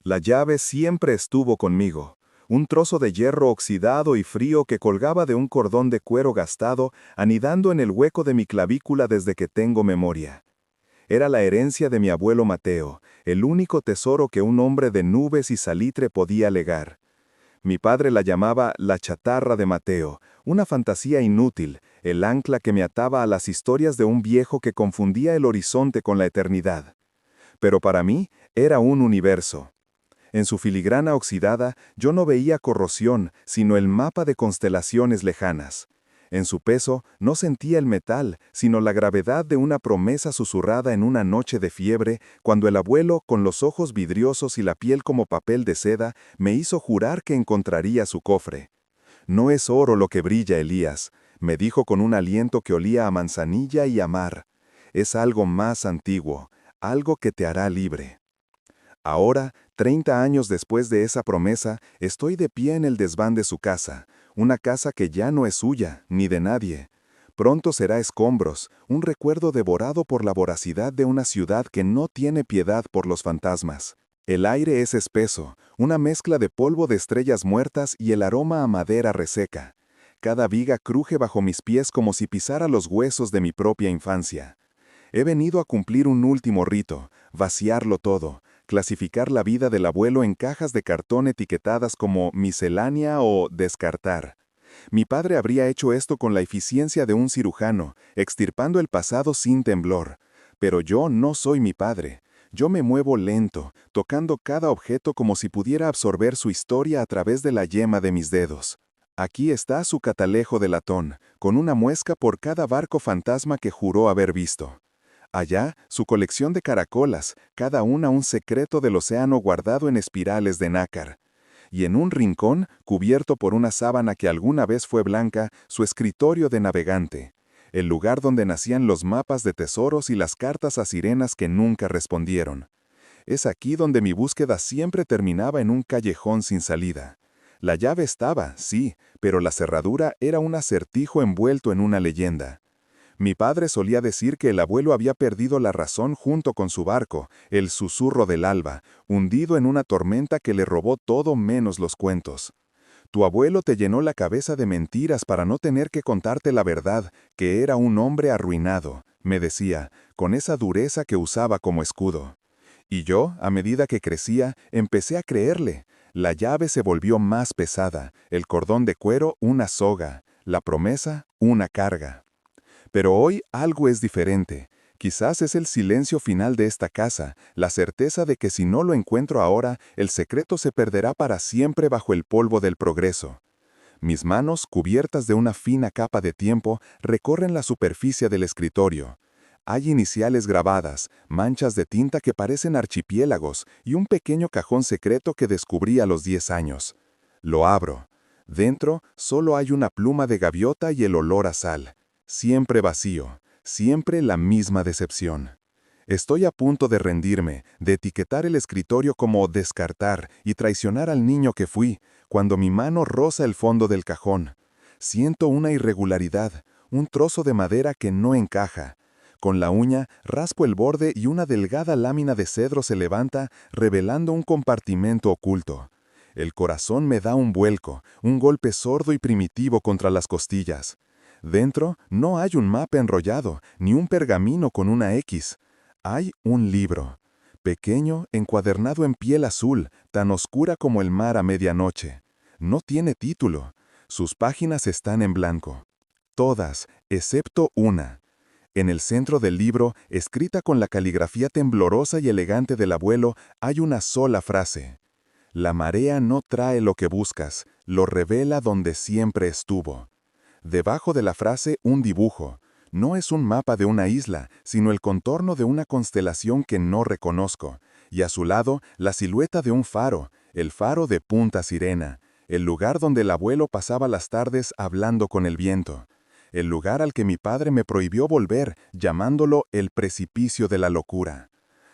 La llave siempre estuvo conmigo. Un trozo de hierro oxidado y frío que colgaba de un cordón de cuero gastado, anidando en el hueco de mi clavícula desde que tengo memoria. Era la herencia de mi abuelo Mateo, el único tesoro que un hombre de nubes y salitre podía legar. Mi padre la llamaba la chatarra de Mateo, una fantasía inútil, el ancla que me ataba a las historias de un viejo que confundía el horizonte con la eternidad. Pero para mí era un universo. En su filigrana oxidada yo no veía corrosión, sino el mapa de constelaciones lejanas. En su peso no sentía el metal, sino la gravedad de una promesa susurrada en una noche de fiebre, cuando el abuelo, con los ojos vidriosos y la piel como papel de seda, me hizo jurar que encontraría su cofre. «No es oro lo que brilla, Elías», me dijo con un aliento que olía a manzanilla y a mar. «Es algo más antiguo, algo que te hará libre». Ahora, 30 años después de esa promesa, estoy de pie en el desván de su casa, una casa que ya no es suya, ni de nadie. Pronto será escombros, un recuerdo devorado por la voracidad de una ciudad que no tiene piedad por los fantasmas. El aire es espeso, una mezcla de polvo de estrellas muertas y el aroma a madera reseca. Cada viga cruje bajo mis pies como si pisara los huesos de mi propia infancia. He venido a cumplir un último rito, vaciarlo todo, clasificar la vida del abuelo en cajas de cartón etiquetadas como miscelánea o descartar. Mi padre habría hecho esto con la eficiencia de un cirujano, extirpando el pasado sin temblor. Pero yo no soy mi padre. Yo me muevo lento, tocando cada objeto como si pudiera absorber su historia a través de la yema de mis dedos. Aquí está su catalejo de latón, con una muesca por cada barco fantasma que juró haber visto. Allá, su colección de caracolas, cada una un secreto del océano guardado en espirales de nácar. Y en un rincón, cubierto por una sábana que alguna vez fue blanca, su escritorio de navegante. El lugar donde nacían los mapas de tesoros y las cartas a sirenas que nunca respondieron. Es aquí donde mi búsqueda siempre terminaba en un callejón sin salida. La llave estaba, sí, pero la cerradura era un acertijo envuelto en una leyenda. Mi padre solía decir que el abuelo había perdido la razón junto con su barco, el susurro del alba, hundido en una tormenta que le robó todo menos los cuentos. Tu abuelo te llenó la cabeza de mentiras para no tener que contarte la verdad, que era un hombre arruinado, me decía, con esa dureza que usaba como escudo. Y yo, a medida que crecía, empecé a creerle. La llave se volvió más pesada, el cordón de cuero una soga, la promesa una carga. Pero hoy algo es diferente. Quizás es el silencio final de esta casa, la certeza de que si no lo encuentro ahora, el secreto se perderá para siempre bajo el polvo del progreso. Mis manos, cubiertas de una fina capa de tiempo, recorren la superficie del escritorio. Hay iniciales grabadas, manchas de tinta que parecen archipiélagos y un pequeño cajón secreto que descubrí a los 10 años. Lo abro. Dentro solo hay una pluma de gaviota y el olor a sal. Siempre vacío, siempre la misma decepción. Estoy a punto de rendirme, de etiquetar el escritorio como descartar y traicionar al niño que fui, cuando mi mano roza el fondo del cajón. Siento una irregularidad, un trozo de madera que no encaja. Con la uña raspo el borde y una delgada lámina de cedro se levanta, revelando un compartimento oculto. El corazón me da un vuelco, un golpe sordo y primitivo contra las costillas. Dentro no hay un mapa enrollado, ni un pergamino con una X. Hay un libro, pequeño, encuadernado en piel azul, tan oscura como el mar a medianoche. No tiene título. Sus páginas están en blanco. Todas, excepto una. En el centro del libro, escrita con la caligrafía temblorosa y elegante del abuelo, hay una sola frase. La marea no trae lo que buscas, lo revela donde siempre estuvo. Debajo de la frase, un dibujo. No es un mapa de una isla, sino el contorno de una constelación que no reconozco. Y a su lado, la silueta de un faro, el faro de Punta Sirena, el lugar donde el abuelo pasaba las tardes hablando con el viento. El lugar al que mi padre me prohibió volver, llamándolo el precipicio de la locura.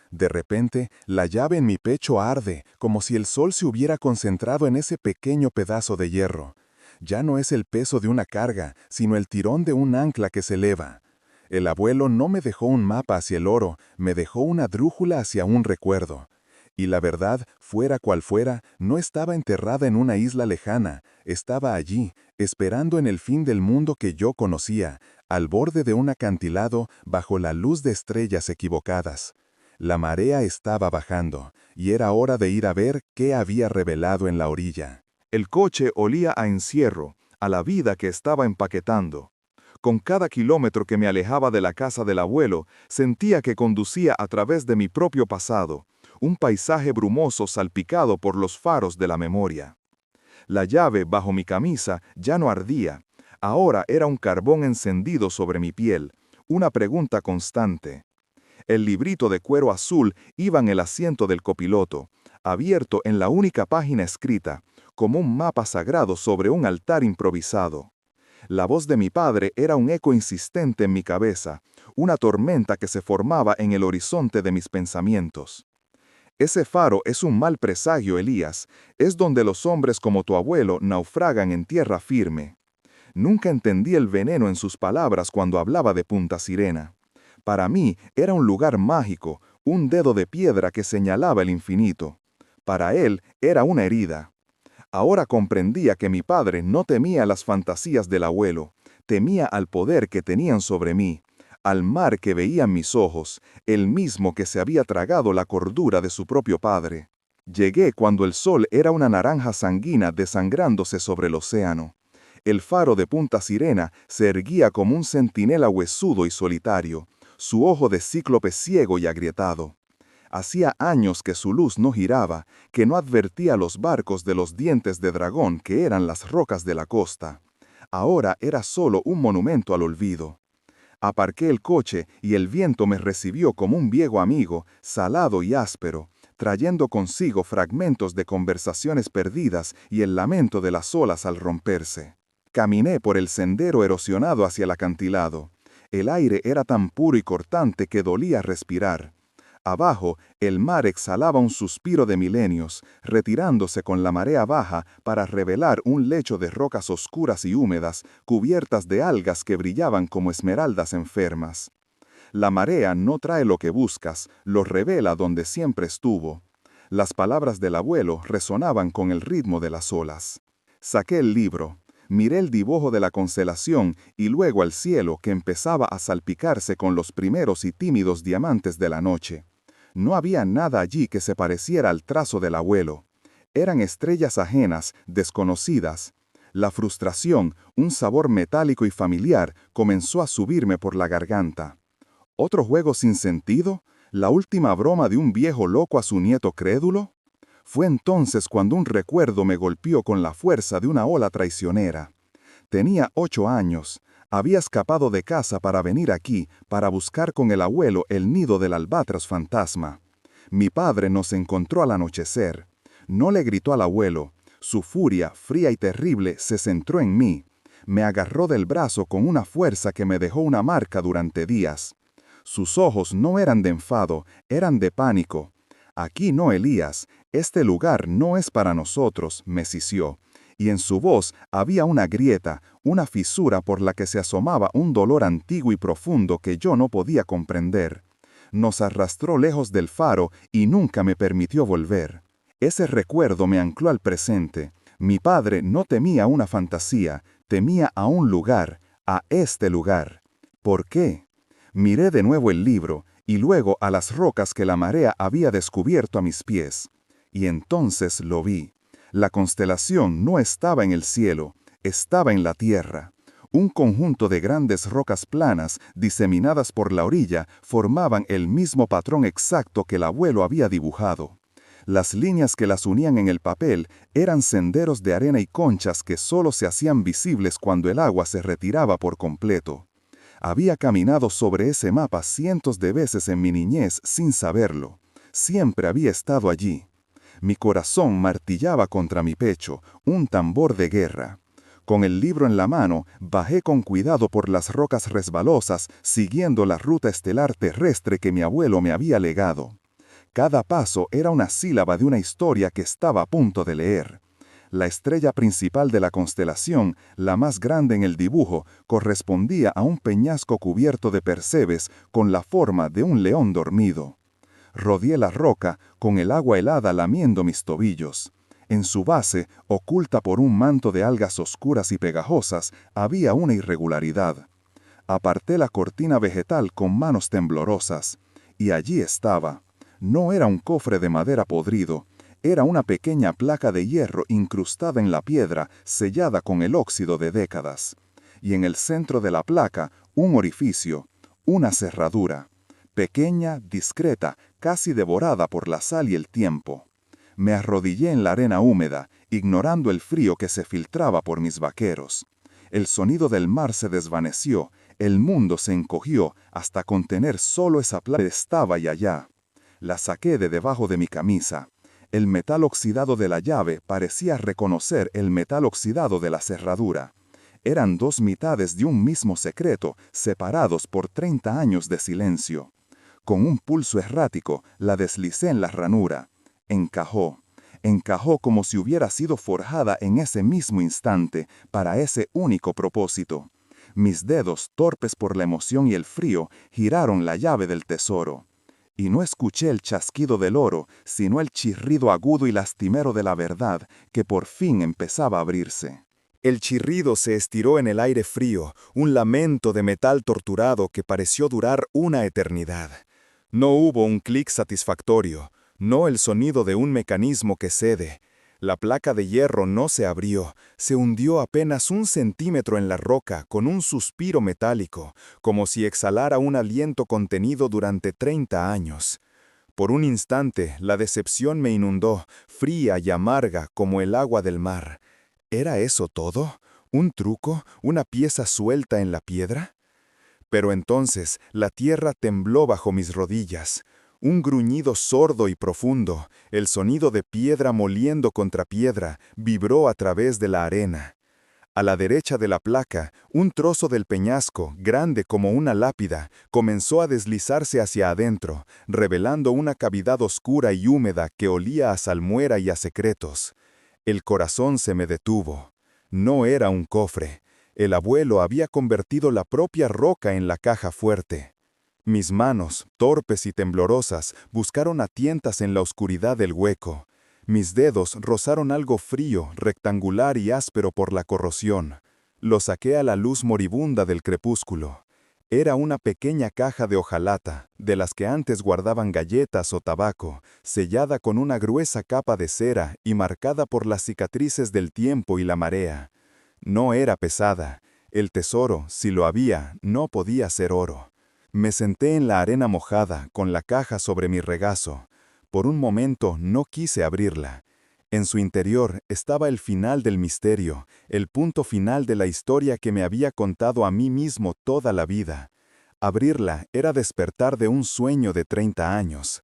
De repente, la llave en mi pecho arde, como si el sol se hubiera concentrado en ese pequeño pedazo de hierro. Ya no es el peso de una carga, sino el tirón de un ancla que se eleva. El abuelo no me dejó un mapa hacia el oro, me dejó una drújula hacia un recuerdo. Y la verdad, fuera cual fuera, no estaba enterrada en una isla lejana, estaba allí, esperando en el fin del mundo que yo conocía, al borde de un acantilado, bajo la luz de estrellas equivocadas. La marea estaba bajando, y era hora de ir a ver qué había revelado en la orilla. El coche olía a encierro, a la vida que estaba empaquetando. Con cada kilómetro que me alejaba de la casa del abuelo, sentía que conducía a través de mi propio pasado, un paisaje brumoso salpicado por los faros de la memoria. La llave bajo mi camisa ya no ardía, ahora era un carbón encendido sobre mi piel, una pregunta constante. El librito de cuero azul iba en el asiento del copiloto, abierto en la única página escrita, como un mapa sagrado sobre un altar improvisado. La voz de mi padre era un eco insistente en mi cabeza, una tormenta que se formaba en el horizonte de mis pensamientos. Ese faro es un mal presagio, Elías, es donde los hombres como tu abuelo naufragan en tierra firme. Nunca entendí el veneno en sus palabras cuando hablaba de Punta Sirena. Para mí era un lugar mágico, un dedo de piedra que señalaba el infinito. Para él era una herida. Ahora comprendía que mi padre no temía las fantasías del abuelo, temía al poder que tenían sobre mí, al mar que veían mis ojos, el mismo que se había tragado la cordura de su propio padre. Llegué cuando el sol era una naranja sanguina desangrándose sobre el océano. El faro de Punta Sirena se erguía como un centinela huesudo y solitario, su ojo de cíclope ciego y agrietado. Hacía años que su luz no giraba, que no advertía los barcos de los dientes de dragón que eran las rocas de la costa. Ahora era solo un monumento al olvido. Aparqué el coche y el viento me recibió como un viejo amigo, salado y áspero, trayendo consigo fragmentos de conversaciones perdidas y el lamento de las olas al romperse. Caminé por el sendero erosionado hacia el acantilado. El aire era tan puro y cortante que dolía respirar. Abajo, el mar exhalaba un suspiro de milenios, retirándose con la marea baja para revelar un lecho de rocas oscuras y húmedas, cubiertas de algas que brillaban como esmeraldas enfermas. La marea no trae lo que buscas, lo revela donde siempre estuvo. Las palabras del abuelo resonaban con el ritmo de las olas. Saqué el libro. Miré el dibujo de la constelación y luego al cielo que empezaba a salpicarse con los primeros y tímidos diamantes de la noche. No había nada allí que se pareciera al trazo del abuelo. Eran estrellas ajenas, desconocidas. La frustración, un sabor metálico y familiar, comenzó a subirme por la garganta. ¿Otro juego sin sentido? ¿La última broma de un viejo loco a su nieto crédulo? Fue entonces cuando un recuerdo me golpeó con la fuerza de una ola traicionera. Tenía 8 años. Había escapado de casa para venir aquí, para buscar con el abuelo el nido del albatros fantasma. Mi padre nos encontró al anochecer. No le gritó al abuelo. Su furia, fría y terrible, se centró en mí. Me agarró del brazo con una fuerza que me dejó una marca durante días. Sus ojos no eran de enfado, eran de pánico. «Aquí no, Elías. Este lugar no es para nosotros», me sisió. Y en su voz había una grieta, una fisura por la que se asomaba un dolor antiguo y profundo que yo no podía comprender. Nos arrastró lejos del faro y nunca me permitió volver. Ese recuerdo me ancló al presente. Mi padre no temía una fantasía, temía a un lugar, a este lugar. ¿Por qué? Miré de nuevo el libro y luego a las rocas que la marea había descubierto a mis pies. Y entonces lo vi. La constelación no estaba en el cielo, estaba en la tierra. Un conjunto de grandes rocas planas, diseminadas por la orilla, formaban el mismo patrón exacto que el abuelo había dibujado. Las líneas que las unían en el papel eran senderos de arena y conchas que solo se hacían visibles cuando el agua se retiraba por completo. Había caminado sobre ese mapa cientos de veces en mi niñez sin saberlo. Siempre había estado allí. Mi corazón martillaba contra mi pecho, un tambor de guerra. Con el libro en la mano, bajé con cuidado por las rocas resbalosas, siguiendo la ruta estelar terrestre que mi abuelo me había legado. Cada paso era una sílaba de una historia que estaba a punto de leer. La estrella principal de la constelación, la más grande en el dibujo, correspondía a un peñasco cubierto de percebes con la forma de un león dormido. Rodeé la roca, con el agua helada lamiendo mis tobillos. En su base, oculta por un manto de algas oscuras y pegajosas, había una irregularidad. Aparté la cortina vegetal con manos temblorosas, y allí estaba. No era un cofre de madera podrido, era una pequeña placa de hierro incrustada en la piedra, sellada con el óxido de décadas. Y en el centro de la placa, un orificio, una cerradura, pequeña, discreta, casi devorada por la sal y el tiempo. Me arrodillé en la arena húmeda, ignorando el frío que se filtraba por mis vaqueros. El sonido del mar se desvaneció, el mundo se encogió hasta contener solo esa placa que estaba y allá. La saqué de debajo de mi camisa. El metal oxidado de la llave parecía reconocer el metal oxidado de la cerradura. Eran dos mitades de un mismo secreto, separados por 30 años de silencio. Con un pulso errático, la deslicé en la ranura. Encajó. Encajó como si hubiera sido forjada en ese mismo instante, para ese único propósito. Mis dedos, torpes por la emoción y el frío, giraron la llave del tesoro. Y no escuché el chasquido del oro, sino el chirrido agudo y lastimero de la verdad, que por fin empezaba a abrirse. El chirrido se estiró en el aire frío, un lamento de metal torturado que pareció durar una eternidad. No hubo un clic satisfactorio, no el sonido de un mecanismo que cede. La placa de hierro no se abrió, se hundió apenas 1 centímetro en la roca con un suspiro metálico, como si exhalara un aliento contenido durante 30 años. Por un instante, la decepción me inundó, fría y amarga como el agua del mar. ¿Era eso todo? ¿Un truco? ¿Una pieza suelta en la piedra? Pero entonces la tierra tembló bajo mis rodillas. Un gruñido sordo y profundo, el sonido de piedra moliendo contra piedra, vibró a través de la arena. A la derecha de la placa, un trozo del peñasco, grande como una lápida, comenzó a deslizarse hacia adentro, revelando una cavidad oscura y húmeda que olía a salmuera y a secretos. El corazón se me detuvo. No era un cofre. El abuelo había convertido la propia roca en la caja fuerte. Mis manos, torpes y temblorosas, buscaron a tientas en la oscuridad del hueco. Mis dedos rozaron algo frío, rectangular y áspero por la corrosión. Lo saqué a la luz moribunda del crepúsculo. Era una pequeña caja de hojalata, de las que antes guardaban galletas o tabaco, sellada con una gruesa capa de cera y marcada por las cicatrices del tiempo y la marea. No era pesada. El tesoro, si lo había, no podía ser oro. Me senté en la arena mojada, con la caja sobre mi regazo. Por un momento no quise abrirla. En su interior estaba el final del misterio, el punto final de la historia que me había contado a mí mismo toda la vida. Abrirla era despertar de un sueño de 30 años.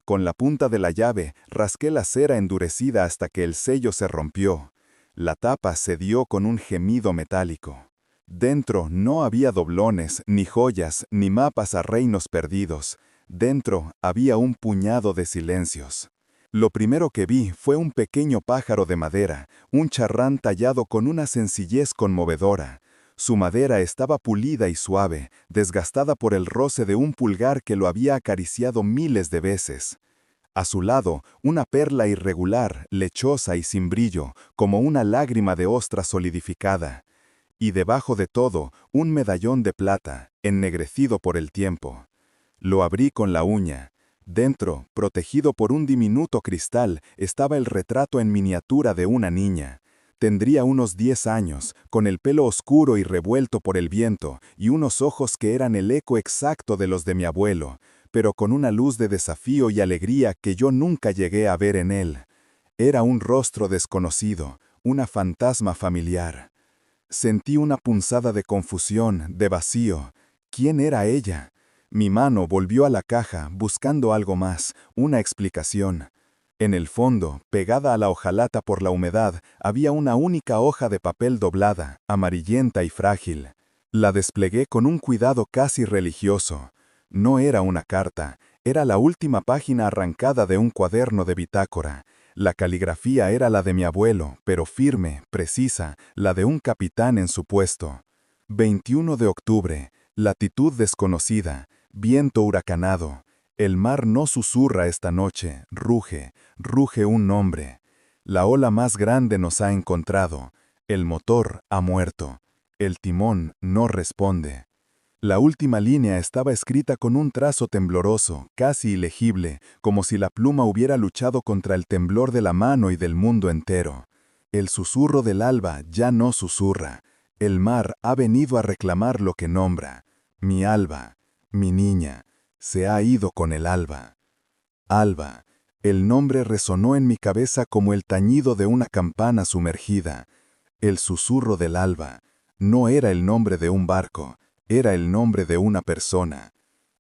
Con la punta de la llave rasqué la cera endurecida hasta que el sello se rompió. La tapa cedió con un gemido metálico. Dentro no había doblones, ni joyas, ni mapas a reinos perdidos. Dentro había un puñado de silencios. Lo primero que vi fue un pequeño pájaro de madera, un charrán tallado con una sencillez conmovedora. Su madera estaba pulida y suave, desgastada por el roce de un pulgar que lo había acariciado miles de veces. A su lado, una perla irregular, lechosa y sin brillo, como una lágrima de ostra solidificada. Y debajo de todo, un medallón de plata, ennegrecido por el tiempo. Lo abrí con la uña. Dentro, protegido por un diminuto cristal, estaba el retrato en miniatura de una niña. Tendría unos 10 años, con el pelo oscuro y revuelto por el viento, y unos ojos que eran el eco exacto de los de mi abuelo, pero con una luz de desafío y alegría que yo nunca llegué a ver en él. Era un rostro desconocido, una fantasma familiar. Sentí una punzada de confusión, de vacío. ¿Quién era ella? Mi mano volvió a la caja, buscando algo más, una explicación. En el fondo, pegada a la hojalata por la humedad, había una única hoja de papel doblada, amarillenta y frágil. La desplegué con un cuidado casi religioso. No era una carta, era la última página arrancada de un cuaderno de bitácora. La caligrafía era la de mi abuelo, pero firme, precisa, la de un capitán en su puesto. 21 de octubre, latitud desconocida, viento huracanado. El mar no susurra esta noche, ruge, ruge un nombre. La ola más grande nos ha encontrado, el motor ha muerto, el timón no responde. La última línea estaba escrita con un trazo tembloroso, casi ilegible, como si la pluma hubiera luchado contra el temblor de la mano y del mundo entero. El susurro del alba ya no susurra. El mar ha venido a reclamar lo que nombra. Mi alba, mi niña, se ha ido con el alba. Alba, el nombre resonó en mi cabeza como el tañido de una campana sumergida. El susurro del alba no era el nombre de un barco, era el nombre de una persona.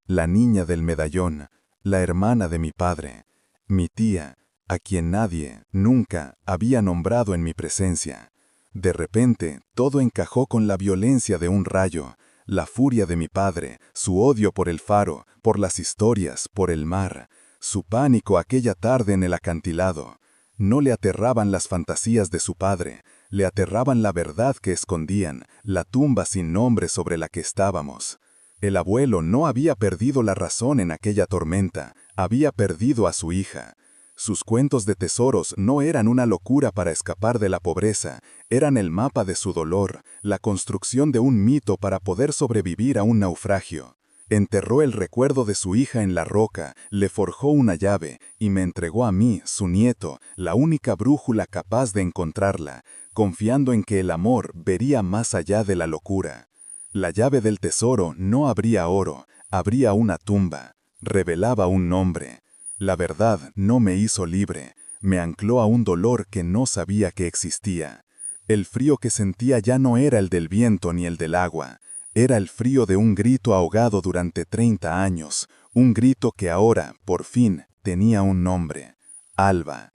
La niña del medallón, la hermana de mi padre, mi tía, a quien nadie, nunca, había nombrado en mi presencia. De repente, todo encajó con la violencia de un rayo, la furia de mi padre, su odio por el faro, por las historias, por el mar, su pánico aquella tarde en el acantilado. No le aterraban las fantasías de su padre, le aterraban la verdad que escondían, la tumba sin nombre sobre la que estábamos. El abuelo no había perdido la razón en aquella tormenta, había perdido a su hija. Sus cuentos de tesoros no eran una locura para escapar de la pobreza, eran el mapa de su dolor, la construcción de un mito para poder sobrevivir a un naufragio. Enterró el recuerdo de su hija en la roca, le forjó una llave y me entregó a mí, su nieto, la única brújula capaz de encontrarla, confiando en que el amor vería más allá de la locura. La llave del tesoro no abría oro, abría una tumba, revelaba un nombre. La verdad no me hizo libre, me ancló a un dolor que no sabía que existía. El frío que sentía ya no era el del viento ni el del agua, era el frío de un grito ahogado durante 30 años, un grito que ahora, por fin, tenía un nombre, Alba.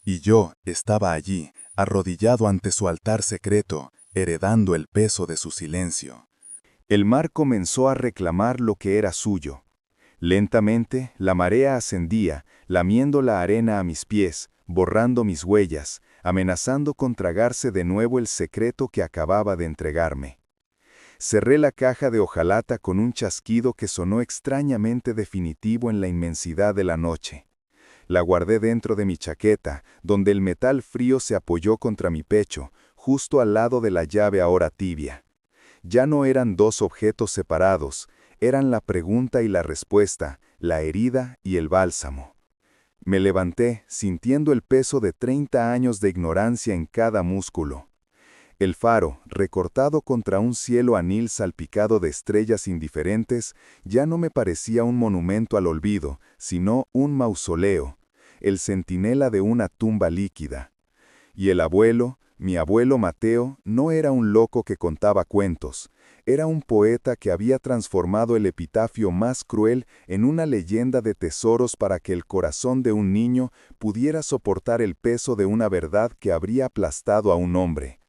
Y yo estaba allí, arrodillado ante su altar secreto, heredando el peso de su silencio. El mar comenzó a reclamar lo que era suyo. Lentamente, la marea ascendía, lamiendo la arena a mis pies, borrando mis huellas, amenazando con tragarse de nuevo el secreto que acababa de entregarme. Cerré la caja de hojalata con un chasquido que sonó extrañamente definitivo en la inmensidad de la noche. La guardé dentro de mi chaqueta, donde el metal frío se apoyó contra mi pecho, justo al lado de la llave ahora tibia. Ya no eran dos objetos separados, eran la pregunta y la respuesta, la herida y el bálsamo. Me levanté, sintiendo el peso de 30 años de ignorancia en cada músculo. El faro, recortado contra un cielo anil salpicado de estrellas indiferentes, ya no me parecía un monumento al olvido, sino un mausoleo, el centinela de una tumba líquida. Y el abuelo, mi abuelo Mateo, no era un loco que contaba cuentos, era un poeta que había transformado el epitafio más cruel en una leyenda de tesoros para que el corazón de un niño pudiera soportar el peso de una verdad que habría aplastado a un hombre.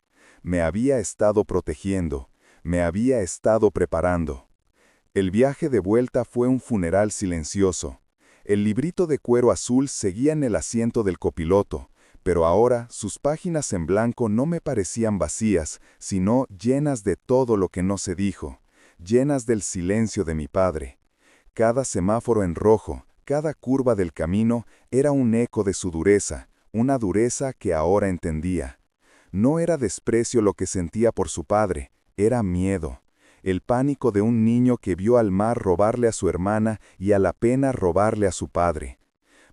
Me había estado protegiendo, me había estado preparando. El viaje de vuelta fue un funeral silencioso. El librito de cuero azul seguía en el asiento del copiloto, pero ahora sus páginas en blanco no me parecían vacías, sino llenas de todo lo que no se dijo, llenas del silencio de mi padre. Cada semáforo en rojo, cada curva del camino era un eco de su dureza, una dureza que ahora entendía. No era desprecio lo que sentía por su padre, era miedo. El pánico de un niño que vio al mar robarle a su hermana y a la pena robarle a su padre.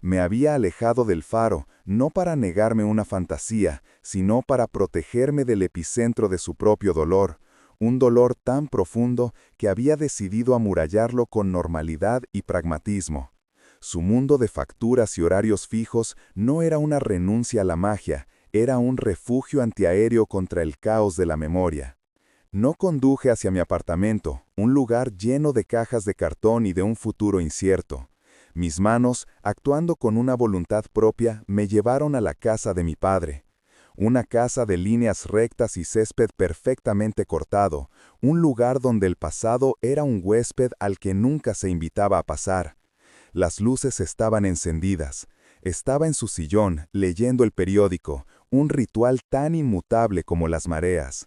Me había alejado del faro, no para negarme una fantasía, sino para protegerme del epicentro de su propio dolor, un dolor tan profundo que había decidido amurallarlo con normalidad y pragmatismo. Su mundo de facturas y horarios fijos no era una renuncia a la magia, era un refugio antiaéreo contra el caos de la memoria. No conduje hacia mi apartamento, un lugar lleno de cajas de cartón y de un futuro incierto. Mis manos, actuando con una voluntad propia, me llevaron a la casa de mi padre. Una casa de líneas rectas y césped perfectamente cortado, un lugar donde el pasado era un huésped al que nunca se invitaba a pasar. Las luces estaban encendidas. Estaba en su sillón, leyendo el periódico, un ritual tan inmutable como las mareas.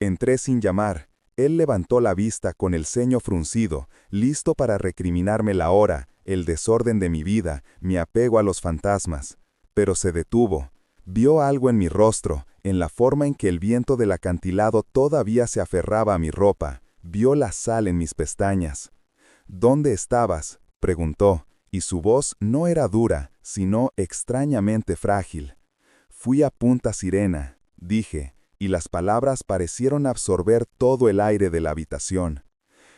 Entré sin llamar. Él levantó la vista con el ceño fruncido, listo para recriminarme la hora, el desorden de mi vida, mi apego a los fantasmas. Pero se detuvo. Vio algo en mi rostro, en la forma en que el viento del acantilado todavía se aferraba a mi ropa. Vio la sal en mis pestañas. ¿Dónde estabas?, preguntó, y su voz no era dura, sino extrañamente frágil. Fui a Punta Sirena, dije, y las palabras parecieron absorber todo el aire de la habitación.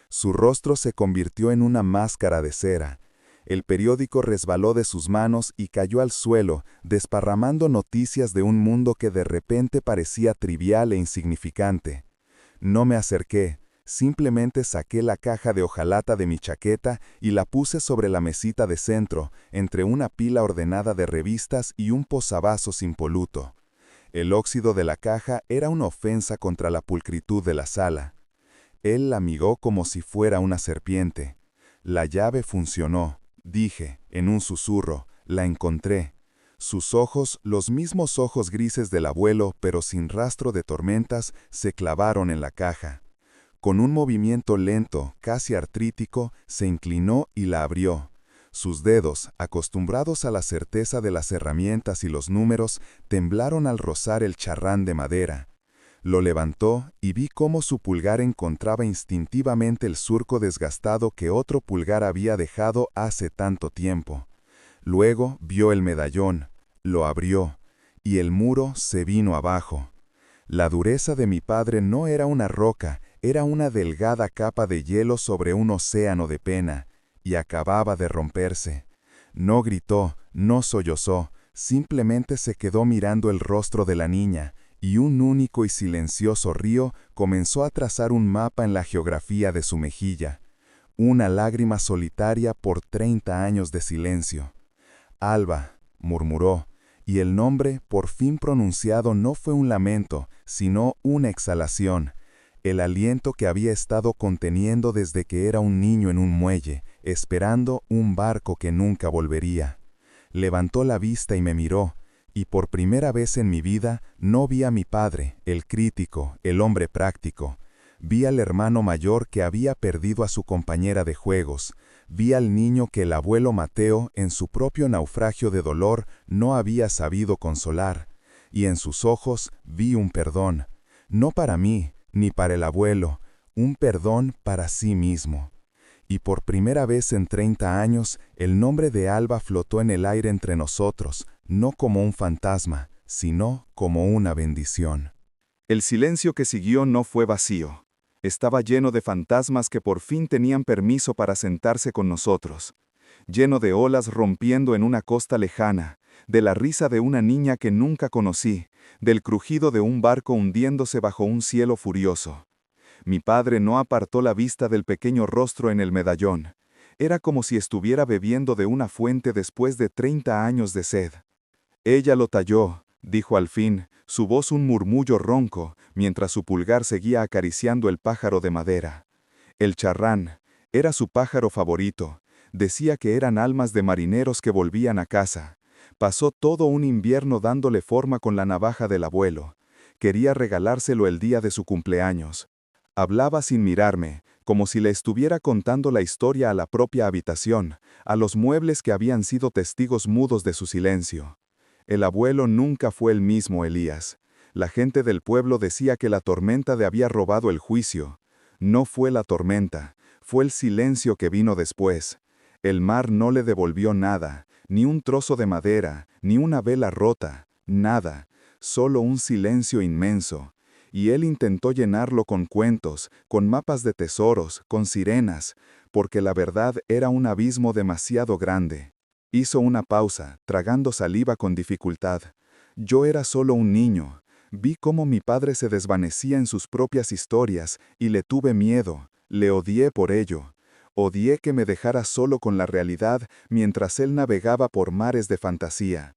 Su rostro se convirtió en una máscara de cera. El periódico resbaló de sus manos y cayó al suelo, desparramando noticias de un mundo que de repente parecía trivial e insignificante. No me acerqué, simplemente saqué la caja de hojalata de mi chaqueta y la puse sobre la mesita de centro, entre una pila ordenada de revistas y un posavasos impoluto. El óxido de la caja era una ofensa contra la pulcritud de la sala. Él la migó como si fuera una serpiente. La llave funcionó, dije, en un susurro, la encontré. Sus ojos, los mismos ojos grises del abuelo, pero sin rastro de tormentas, se clavaron en la caja. Con un movimiento lento, casi artrítico, se inclinó y la abrió. Sus dedos, acostumbrados a la certeza de las herramientas y los números, temblaron al rozar el charrán de madera. Lo levantó y vi cómo su pulgar encontraba instintivamente el surco desgastado que otro pulgar había dejado hace tanto tiempo. Luego vio el medallón, lo abrió, y el muro se vino abajo. La dureza de mi padre no era una roca, era una delgada capa de hielo sobre un océano de pena, y acababa de romperse. No gritó, no sollozó, simplemente se quedó mirando el rostro de la niña, y un único y silencioso río comenzó a trazar un mapa en la geografía de su mejilla. Una lágrima solitaria por 30 años de silencio. Alba, murmuró, y el nombre, por fin pronunciado, no fue un lamento, sino una exhalación. El aliento que había estado conteniendo desde que era un niño en un muelle, esperando un barco que nunca volvería. Levantó la vista y me miró, y por primera vez en mi vida no vi a mi padre, el crítico, el hombre práctico. Vi al hermano mayor que había perdido a su compañera de juegos. Vi al niño que el abuelo Mateo, en su propio naufragio de dolor, no había sabido consolar. Y en sus ojos vi un perdón, no para mí, ni para el abuelo, un perdón para sí mismo. Y por primera vez en 30 años, el nombre de Alba flotó en el aire entre nosotros, no como un fantasma, sino como una bendición. El silencio que siguió no fue vacío. Estaba lleno de fantasmas que por fin tenían permiso para sentarse con nosotros. Lleno de olas rompiendo en una costa lejana, de la risa de una niña que nunca conocí, del crujido de un barco hundiéndose bajo un cielo furioso. Mi padre no apartó la vista del pequeño rostro en el medallón. Era como si estuviera bebiendo de una fuente después de 30 años de sed. Ella lo talló, dijo al fin, su voz un murmullo ronco, mientras su pulgar seguía acariciando el pájaro de madera. El charrán era su pájaro favorito. Decía que eran almas de marineros que volvían a casa. Pasó todo un invierno dándole forma con la navaja del abuelo. Quería regalárselo el día de su cumpleaños. Hablaba sin mirarme, como si le estuviera contando la historia a la propia habitación, a los muebles que habían sido testigos mudos de su silencio. El abuelo nunca fue el mismo Elías. La gente del pueblo decía que la tormenta le había robado el juicio. No fue la tormenta, fue el silencio que vino después. El mar no le devolvió nada, ni un trozo de madera, ni una vela rota, nada, solo un silencio inmenso. Y él intentó llenarlo con cuentos, con mapas de tesoros, con sirenas, porque la verdad era un abismo demasiado grande. Hizo una pausa, tragando saliva con dificultad. Yo era solo un niño. Vi cómo mi padre se desvanecía en sus propias historias y le tuve miedo, le odié por ello. Odié que me dejara solo con la realidad mientras él navegaba por mares de fantasía.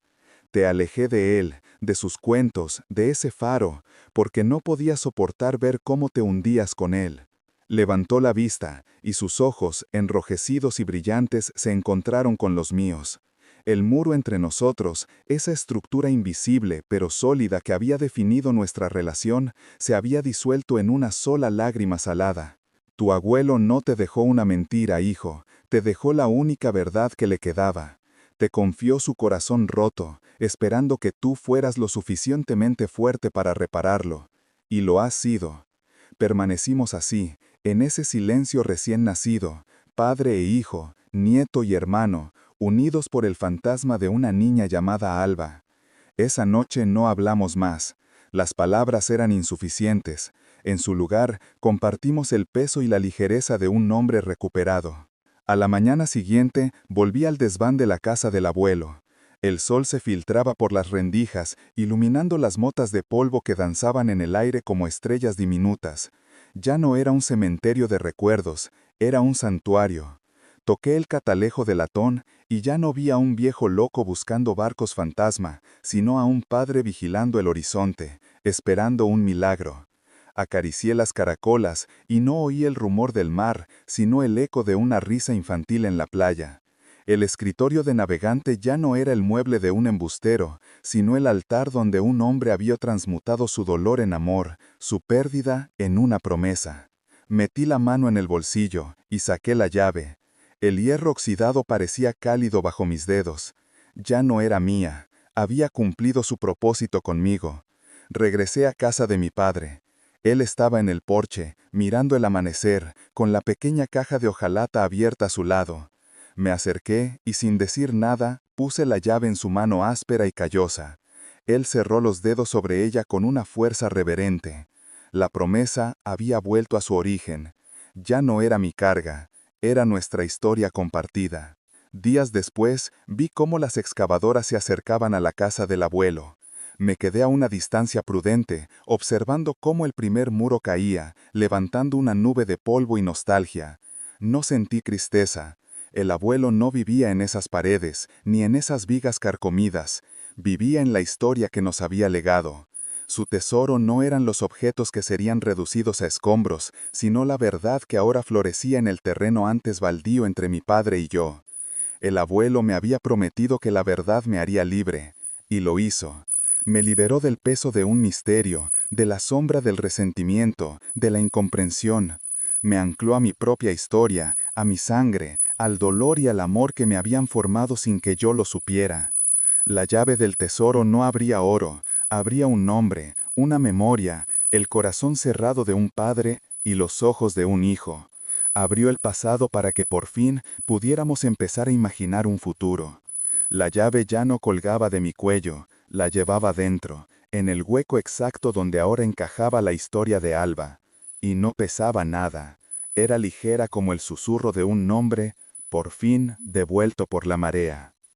Te alejé de él, de sus cuentos, de ese faro, porque no podía soportar ver cómo te hundías con él. Levantó la vista, y sus ojos, enrojecidos y brillantes, se encontraron con los míos. El muro entre nosotros, esa estructura invisible pero sólida que había definido nuestra relación, se había disuelto en una sola lágrima salada. Tu abuelo no te dejó una mentira, hijo, te dejó la única verdad que le quedaba. Te confió su corazón roto, esperando que tú fueras lo suficientemente fuerte para repararlo. Y lo has sido. Permanecimos así, en ese silencio recién nacido, padre e hijo, nieto y hermano, unidos por el fantasma de una niña llamada Alba. Esa noche no hablamos más. Las palabras eran insuficientes. En su lugar, compartimos el peso y la ligereza de un hombre recuperado. A la mañana siguiente, volví al desván de la casa del abuelo. El sol se filtraba por las rendijas, iluminando las motas de polvo que danzaban en el aire como estrellas diminutas. Ya no era un cementerio de recuerdos, era un santuario. Toqué el catalejo de latón y ya no vi a un viejo loco buscando barcos fantasma, sino a un padre vigilando el horizonte, esperando un milagro. Acaricié las caracolas y no oí el rumor del mar, sino el eco de una risa infantil en la playa. El escritorio de navegante ya no era el mueble de un embustero, sino el altar donde un hombre había transmutado su dolor en amor, su pérdida en una promesa. Metí la mano en el bolsillo y saqué la llave. El hierro oxidado parecía cálido bajo mis dedos. Ya no era mía, había cumplido su propósito conmigo. Regresé a casa de mi padre. Él estaba en el porche, mirando el amanecer, con la pequeña caja de hojalata abierta a su lado. Me acerqué y sin decir nada, puse la llave en su mano áspera y callosa. Él cerró los dedos sobre ella con una fuerza reverente. La promesa había vuelto a su origen. Ya no era mi carga, era nuestra historia compartida. Días después, vi cómo las excavadoras se acercaban a la casa del abuelo. Me quedé a una distancia prudente, observando cómo el primer muro caía, levantando una nube de polvo y nostalgia. No sentí tristeza. El abuelo no vivía en esas paredes, ni en esas vigas carcomidas. Vivía en la historia que nos había legado. Su tesoro no eran los objetos que serían reducidos a escombros, sino la verdad que ahora florecía en el terreno antes baldío entre mi padre y yo. El abuelo me había prometido que la verdad me haría libre, y lo hizo. Me liberó del peso de un misterio, de la sombra del resentimiento, de la incomprensión. Me ancló a mi propia historia, a mi sangre, al dolor y al amor que me habían formado sin que yo lo supiera. La llave del tesoro no abría oro, abría un nombre, una memoria, el corazón cerrado de un padre y los ojos de un hijo. Abrió el pasado para que por fin pudiéramos empezar a imaginar un futuro. La llave ya no colgaba de mi cuello, la llevaba dentro, en el hueco exacto donde ahora encajaba la historia de Alba. Y no pesaba nada, era ligera como el susurro de un nombre, por fin devuelto por la marea.